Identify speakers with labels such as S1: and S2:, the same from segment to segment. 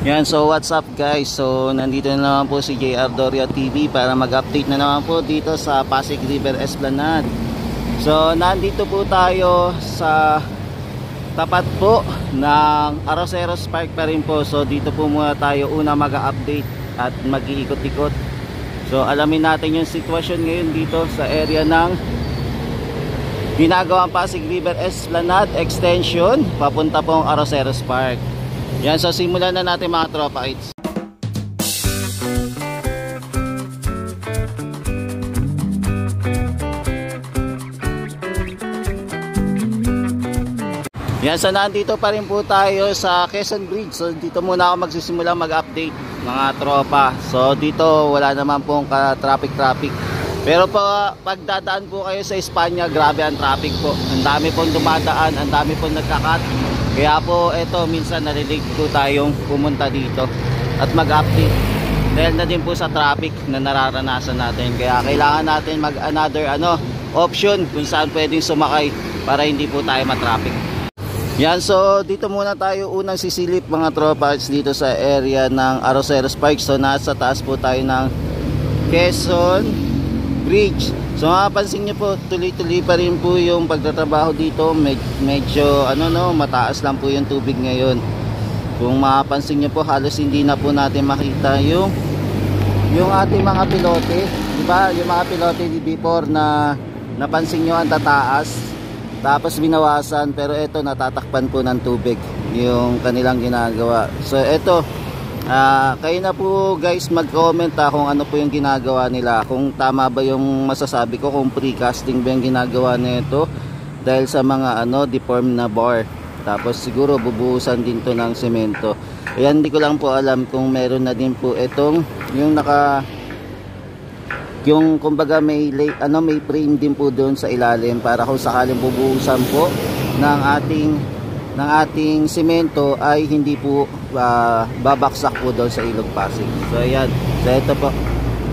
S1: Yan, so what's up guys? So nandito na naman po si JR Doria TV para mag-update na naman po dito sa Pasig River Esplanade. So nandito po tayo sa tapat po ng Arroceros Park pa rin po. So dito po muna tayo una mag-update at mag-iikot-ikot. So alamin natin yung sitwasyon ngayon dito sa area ng ginagawang Pasig River Esplanade Extension papunta pong Arroceros Park. Yan, so simulan na natin mga tropa kids. Yan, so nandito pa rin po tayo sa Quezon Bridge. So dito muna ako magsisimula mag-update mga tropa. So dito wala naman pong ka-traffic. Pero pag dadaan po kayo sa Espanya, grabe ang traffic po. Ang dami pong dumadaan, ang dami pong nagkakat. Kaya po eto, minsan narinig po tayong pumunta dito at mag-update dahil na din po sa traffic na nararanasan natin. Kaya kailangan natin mag-another option kung saan pwedeng sumakay para hindi po tayo matraffic. Yan, so dito muna tayo unang sisilip mga tropa dito sa area ng Arroceros Park. So nasa taas po tayo ng Quezon Bridge. So mapapansin nyo po, tuloy-tuloy pa rin po yung pagtatrabaho dito. Medyo mataas lang po yung tubig ngayon. Kung mapapansin nyo po, halos hindi na po natin makita yung ating mga pilote. Diba? Yung mga pilote before na napansin nyo ang tataas, tapos binawasan, pero ito natatakpan po ng tubig yung kanilang ginagawa. So ito, kayo na po guys mag-comment kung ano po yung ginagawa nila, kung tama ba yung masasabi ko, kung precasting ba yung ginagawa nito dahil sa mga deformed na bar, tapos siguro bubuhusan din to ng semento. Ayan, hindi ko lang po alam kung meron na din po itong yung kumbaga may frame din po doon sa ilalim para kung sakaling bubuhusan po ng ating semento ay hindi po babaksak po doon sa Ilog Pasig. So ayan, so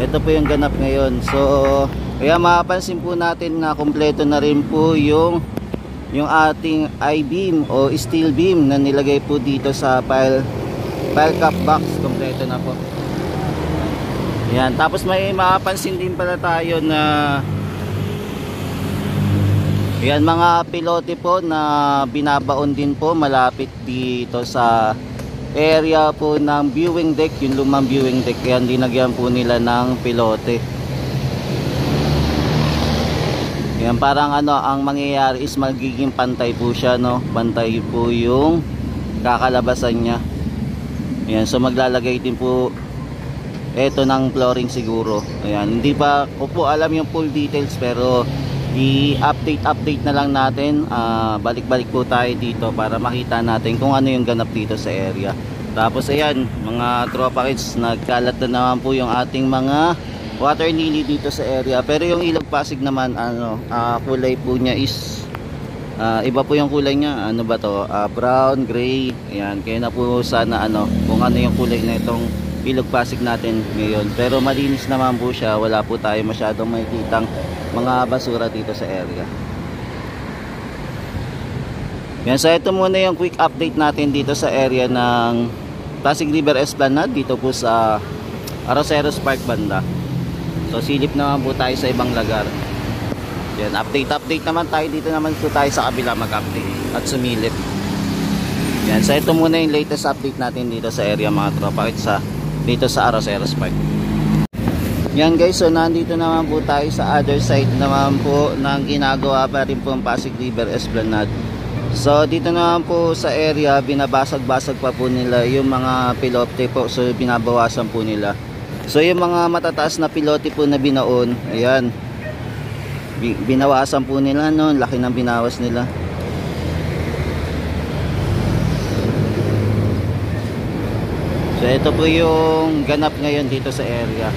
S1: ito po yung ganap ngayon. So kaya mapapansin po natin na kompleto na rin po yung ating I-beam o steel beam na nilagay po dito sa pile cap box. Kompleto na po. Ayan, tapos may mapapansin din pala tayo na yan, mga pilote po na binabaon din po malapit dito sa area po ng viewing deck, yung lumang viewing deck. Yan, dinagyan po nila ng pilote. Yan, parang ang mangyayari is magiging pantay po siya, pantay po yung kakalabasan niya. Yan, so maglalagay din po eto ng flooring siguro. Ayan, hindi pa ko po alam yung full details, pero i-update na lang natin. Balik-balik po tayo dito para makita natin kung ano yung ganap dito sa area. Tapos ayan mga tropa kids, nagkalat na naman po yung ating mga water lily dito sa area. Pero yung Ilog Pasig naman, kulay po niya is iba po yung kulay niya. Ano ba to? Brown, gray. Ayan, kaya na po sana kung ano yung kulay na itong Ilog Pasig natin ngayon. Pero malinis naman po siya, wala po tayo masyadong makikitang mga basura dito sa area. Yan, so ito muna yung quick update natin dito sa area ng Pasig River Esplanade, dito po sa Arroceros Park banda. So silip naman po tayo sa ibang lugar. Yan, update naman tayo dito, naman po tayo sa kabila mag-update at sumilip. Yan, so ito muna yung latest update natin dito sa area mga tropa dito sa Arroceros Park. Yan guys, so nandito naman po tayo sa other side naman po ng ginagawa pa rin po ang Pasig River Esplanade. So dito naman po sa area, binabasag-basag pa po nila yung mga pilote po. So binabawasan po nila. So yung mga matataas na pilote po na binaon, ayan, binawasan po nila, laki ng binawas nila. So ito po yung ganap ngayon dito sa area.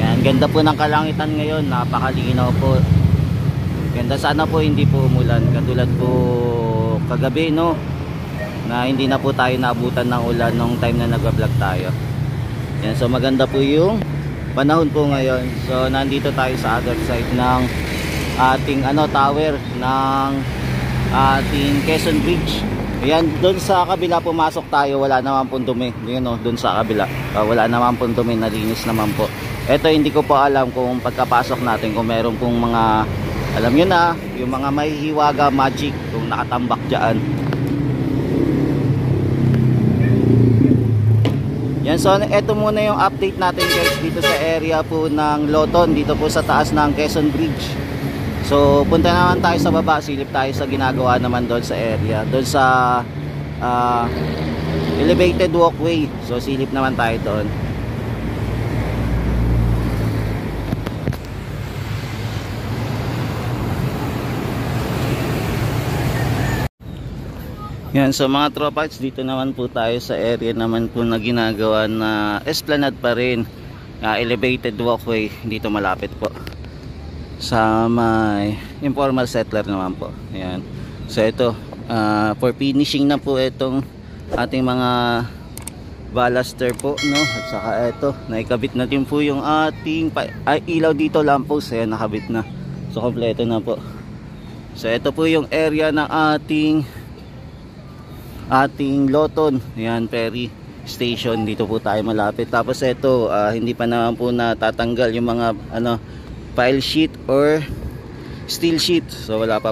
S1: Yan, ganda po ng kalangitan ngayon, napakalinaw po. Ganda, sana po hindi po umulan katulad po kagabi na hindi na po tayo naabutan ng ulan nung time na nagba-vlog tayo. Yan, so maganda po yung panahon po ngayon. So nandito tayo sa other side ng ating tower ng ating Quezon Bridge. Ayan, doon sa kabila pumasok tayo, wala naman pong dumi. Yun o, doon sa kabila. Wala naman pong dumi, nalinis naman po. Ito hindi ko po alam kung pagkapasok natin kung meron pong mga, alam nyo na, yung mga may hiwaga magic kung nakatambak dyan. Yan, so ito muna yung update natin guys dito sa area po ng Loton, dito po sa taas ng Quezon Bridge. So punta naman tayo sa baba, silip tayo sa ginagawa naman doon sa area, doon sa elevated walkway. So silip naman tayo doon. Yan, so mga tropa, dito naman po tayo sa area naman po na ginagawa na esplanade pa rin, elevated walkway, dito malapit po sa may informal settler naman po. Ayan. So ito, for finishing na po itong ating mga baluster po, no? At saka ito, naikabit na din po yung ating ilaw dito, lamppost. Ayan, nakabit na. So kompleto na po. So ito po yung area ng ating Loton. Ayan, ferry station, dito po tayo malapit. Tapos ito, hindi pa naman po natatanggal yung mga file sheet or steel sheet. So wala pa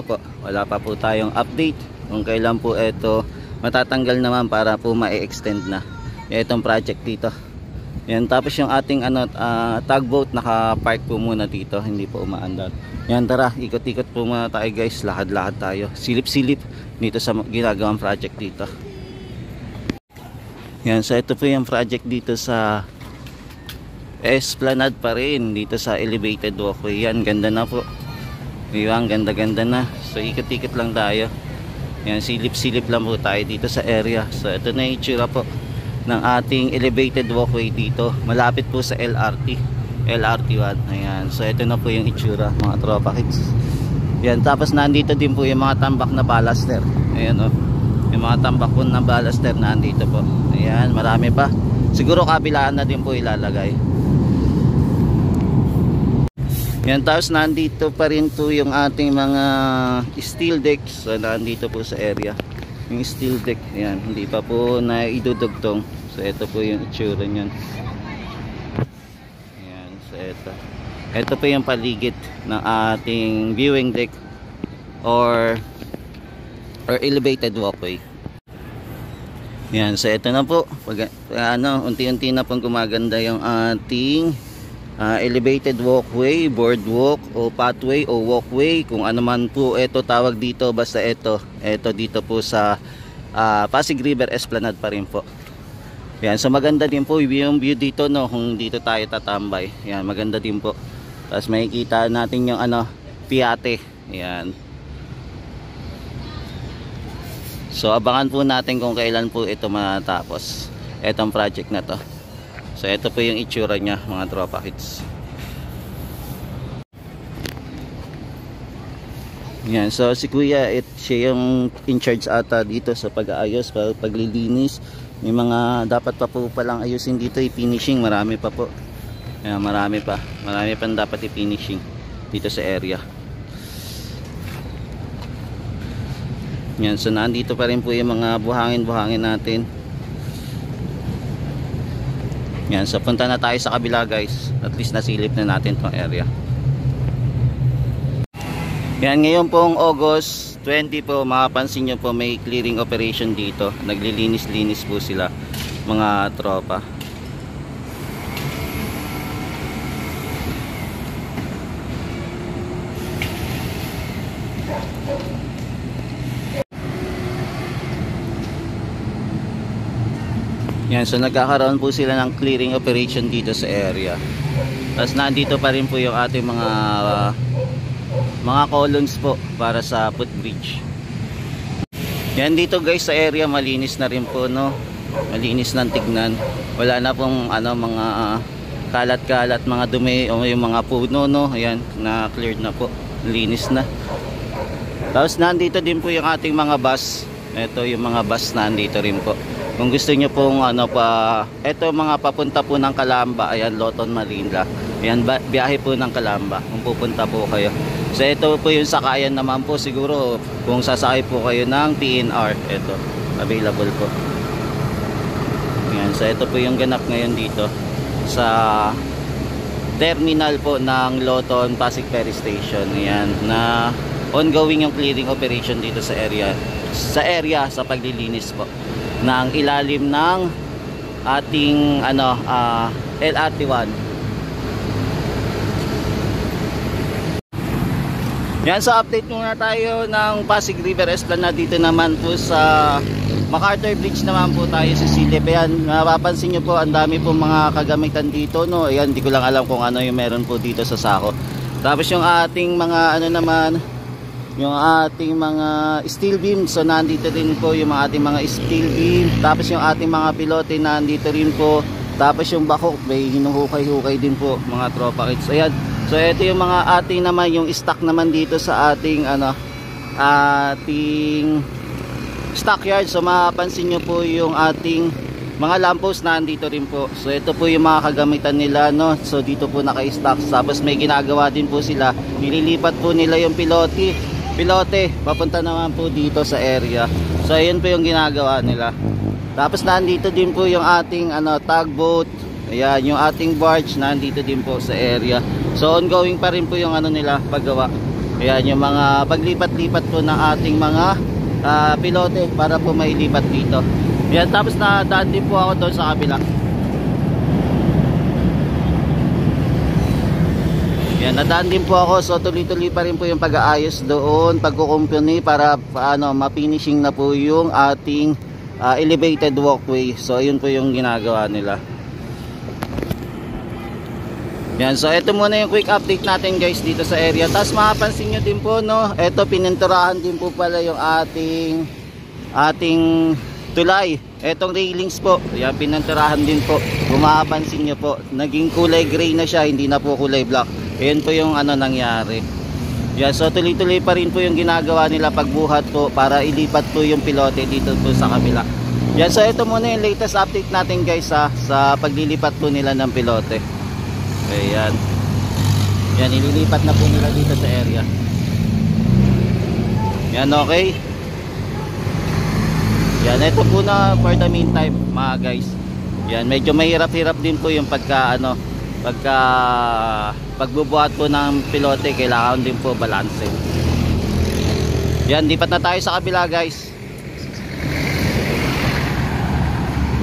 S1: po tayong update kung kailan po ito matatanggal naman para po ma-extend na itong project dito. Yan, tapos yung ating tugboat naka-park po muna dito, hindi po umaandar. Yan, tara, ikot-ikot po muna tayo guys, lakad-lakad tayo, silip-silip dito sa ginagawang project dito. Yan, so ito po yung project dito sa esplanade pa rin, dito sa elevated walkway. Yan, ganda na po. Diba, ganda-ganda na. So ikot-ikot lang tayo. Yan, silip-silip lang po tayo dito sa area. So ito na yung itsura po ng ating elevated walkway dito. Malapit po sa LRT1. Ayan, so ito na po yung itsura mga tropa kids. Yan, tapos nandito din po yung mga tambak na baluster. Ayan o, yung mga tambak po na baluster nandito po. Ayan, marami pa. Siguro kabilaan na din po ilalagay. Yan, tapos nandito pa rin po yung ating mga steel decks. So nandito po sa area yung steel deck. Ayan, hindi pa po na idudugtong. So ito po yung itsura nyan. Ayan, so ito po yung paligid ng ating viewing deck or elevated walkway. Yan, so ito na po. Unti-unti na pong gumaganda yung ating elevated walkway, boardwalk o pathway o walkway, kung ano man po ito tawag dito, basta ito dito po sa Pasig River Esplanade pa rin po. Yan, so maganda din po yung view dito, no, kung dito tayo tatambay. Yan, maganda din po. Tapos makikita natin yung Piate. Yan. So abangan po natin kung kailan po ito matapos, etong project na to. So ito po yung itsura niya mga tropa kids. Yan, so si Kuya, siya yung in charge ata dito sa pag-aayos, paglilinis. May mga dapat pa po palang ayusin dito, i-finishing, marami pa po. Yan, marami pang dapat i-finishing dito sa area. Yan, so nandito pa rin po yung mga buhangin natin. Yan, so punta na tayo sa kabila guys. At least nasilip na natin tong area. Yan, ngayon pong August 20 po, makapansin nyo po may clearing operation dito. Naglilinis-linis po sila mga tropa. Yan, so nagkakaroon po sila ng clearing operation dito sa area. Tapos nandito pa rin po yung ating mga columns po para sa footbridge. Yan, dito guys sa area malinis na rin po, no. Malinis ng tignan. Wala na pong mga kalat-kalat, mga dumi o yung mga puno, no. Ayan, na cleared na po. Linis na. Tapos nandito din po yung ating mga bus. Ito yung mga bus nandito rin po. Kung gusto nyo pong ito mga papunta po ng Calamba, ayan, Loton, Marinla. Ayan, biyahe po ng Calamba kung pupunta po kayo. So ito po yung sakayan naman po, siguro kung sasakay po kayo ng PNR. Ito, available po. Yan, so ito po yung ganap ngayon dito sa terminal po ng Loton Pasig Ferry Station. Yan, na ongoing yung clearing operation dito sa area sa paglilinis po ng ilalim ng ating LRT1. Yan, so update muna tayo ng Pasig River Esplanade. Dito naman po sa MacArthur Bridge naman po tayo sa silip. Ayan, mapapansin nyo po, ang dami po mga kagamitan dito, no? Ayan, di ko lang alam kung ano yung meron po dito sa sako. Tapos yung ating mga yung ating mga steel beam, so nandito din po yung ating mga steel beam. Tapos yung ating mga pilote nandito rin po. Tapos yung bakok, may hinuhukay-hukay din po mga tropa kits. Ayan, so ito yung mga ating naman, yung stock naman dito sa ating ating stockyard. So mapapansin nyo po yung ating mga lamppost nandito rin po. So ito po yung mga kagamitan nila, no? So dito po naka-stock. Tapos may ginagawa din po sila, nililipat po nila yung pilote papunta naman po dito sa area. So ayun po yung ginagawa nila. Tapos nandito din po yung ating tugboat. Ayan, yung ating barge nandito din po sa area. So ongoing pa rin po yung nila paggawa. Ayan, yung mga paglipat-lipat po ng ating mga pilote para po mailipat dito. Ayan, tapos nadaan din po ako doon sa kabila. Ayan, nadaan din po ako. So tuloy-tuloy pa rin po yung pag-aayos doon, pagkukumpuni para ma-finishing na po yung ating elevated walkway. So ayun po yung ginagawa nila. Yan, so ito muna yung quick update natin guys dito sa area. Tapos mapapansin nyo din po, no, ito pininturahan din po pala yung ating tulay. Etong railings po, yan, pininturahan din po. Kung mapapansin nyo po, naging kulay gray na siya, hindi na po kulay black. Ayan po yung nangyari. Yan, so tuloy-tuloy pa rin po yung ginagawa nila pagbuhat po para ilipat po yung pilote dito po sa kabila. Yan, so ito muna yung latest update natin guys sa paglilipat po nila ng pilote. Ayan. Yan, ililipat na po nila dito sa area. Yan, okay. Yan, ito po na for the meantime mga guys. Yan, medyo mahirap-hirap din po yung pagbubuhat po ng pilote. Kailangan din po balance. Yan, lipat na tayo sa kabila guys.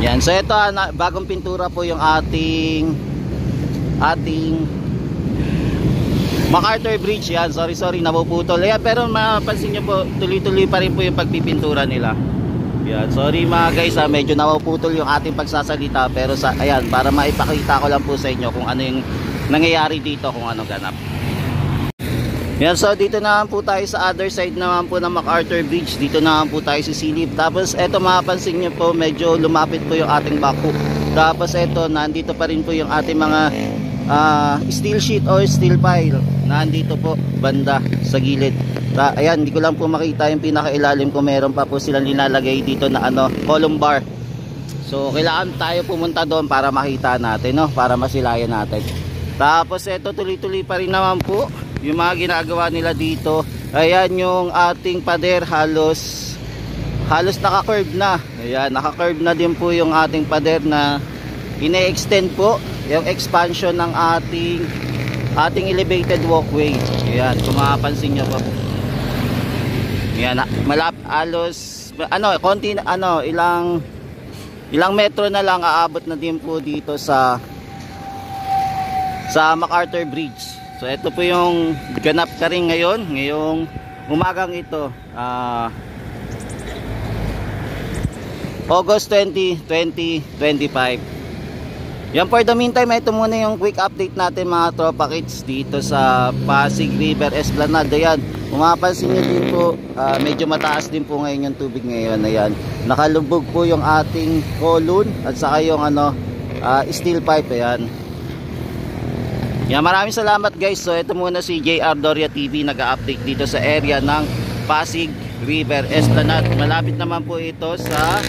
S1: Yan, so ito bagong pintura po yung ating MacArthur Bridge. Yan, sorry napuputol. Ayan, pero mapansin nyo po, tuloy-tuloy pa rin po yung pagpipintura nila. Yan, sorry mga guys, medyo napuputol yung ating pagsasalita, pero ayan, para maipakita ko lang po sa inyo kung ano yung nangyayari dito, kung ano ganap. Yan, so dito naman po tayo sa other side naman po ng MacArthur Bridge. Dito naman po tayo sa silip. Tapos eto, mapapansin nyo po, medyo lumapit po yung ating backhook. Tapos eto, nandito pa rin po yung ating mga steel sheet or steel pile. Nandito po banda sa gilid. Ayan, hindi ko lang po makita yung pinakailalim kung meron pa po silang nilalagay dito na column bar. So kailangan tayo pumunta doon para makita natin, no? Para masilayan natin. Tapos eto, tuloy-tuloy pa rin naman po yung mga ginagawa nila dito. Ayan, yung ating pader halos naka-curve na. Ayan, naka-curve na din po yung ating pader na ine-extend po yung expansion ng ating elevated walkway. Ayan, kung mapapansin nyo po. Ayan, halos konti ilang metro na lang aabot na din po dito sa MacArthur Bridge. So ito po yung ganap ka rin ngayong umagang ito, August 20, 2025. Yan, for the meantime, ito muna yung quick update natin mga tropa kits dito sa Pasig River Esplanade. Ayan, kung mapapansin nyo din po, medyo mataas din po ngayon yung tubig ngayon. Ayan, nakalubog po yung ating column at saka yung steel pipe. Ayan. Yan, maraming salamat guys. So ito muna si JR Doria TV, nag-update dito sa area ng Pasig River Esplanade. Malapit naman po ito sa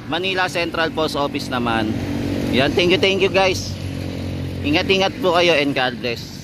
S1: Manila Central Post Office naman. Yan, thank you guys. Ingat-ingat po kayo and God bless.